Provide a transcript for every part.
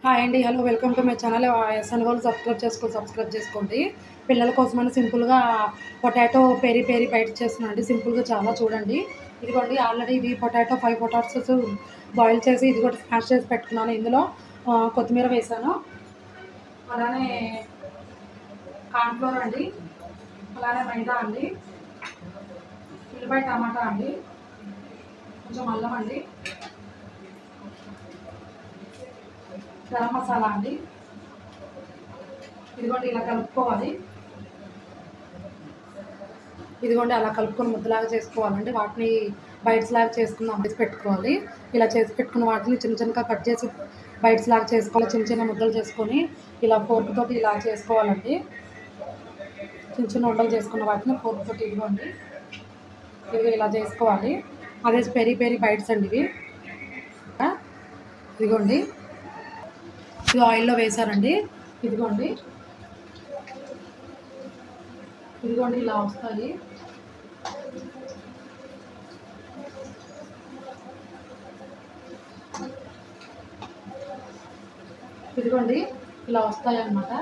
Hi అండి, hello, welcome to my channel. ఎస్ఎన్ వాళ్ళు సబ్స్క్రైబ్ చేసుకోండి. పిల్లల కోసమని సింపుల్గా పొటాటో పెరి పెరి బయట చేస్తున్నానండి. సింపుల్గా చాలా చూడండి. ఇదిగోండి, ఆల్రెడీ ఇది ఫైవ్ పొటాటోస్ బాయిల్ చేసి ఇది కూడా స్మాష్ చేసి పెట్టుకున్నాను. ఇందులో కొత్తిమీర వేసాను, అలానే కార్న్ఫ్లోర్ అండి, అలానే మైదా అండి, ఉల్లిపాయ టమాటా అండి, కొంచెం అల్లం అండి, గరం మసాలా అండి. ఇదిగోండి ఇలా కలుపుకోవాలి. ఇదిగోండి అలా కలుపుకొని ముద్దలాగా చేసుకోవాలండి. వాటిని బైట్స్ లాగా చేసుకుని పెట్టుకోవాలి. ఇలా చేసి పెట్టుకున్న వాటిని చిన్న చిన్నగా కట్ చేసి బైట్స్ లాగా చేసుకోవాలి. చిన్న చిన్న ముద్దలు చేసుకొని ఇలా ఫోర్క్ తోటి ఇలా చేసుకోవాలండి. చిన్న చిన్న ఉండలు చేసుకున్న వాటిని ఫోర్క్ తోటి ఇదిగోండి ఇలా చేసుకోవాలి. అదే పెరి పెరి బైట్స్ అండి ఇవి. ఇదిగోండి, ఇది ఆయిల్లో వేసారండి. ఇదిగోండి ఇలా వస్తాయి. ఇదిగోండి ఇలా వస్తాయి అన్నమాట.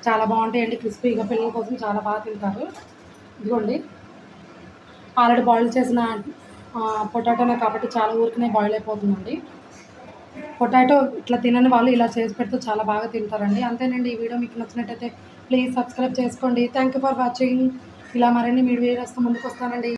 చాలా బాగుంటాయండి, క్రిస్పీగా. పిల్లల కోసం చాలా బాగా తింటారు. ఇదిగోండి, ఆల్రెడీ బాయిల్ చేసిన పొటాటోనే కాబట్టి చాలా ఊరికనే బాయిల్ అయిపోతుందండి. పొటాటో ఇట్లా తినని వాళ్ళు ఇలా చేసి పెడితే చాలా బాగా తింటారండి. అంతేనండి. ఈ వీడియో మీకు నచ్చినట్టయితే ప్లీజ్ సబ్స్క్రైబ్ చేసుకోండి. Thank you for watching. ఇలా మరిన్ని వీడియోస్తో ముందుకు వస్తానండి.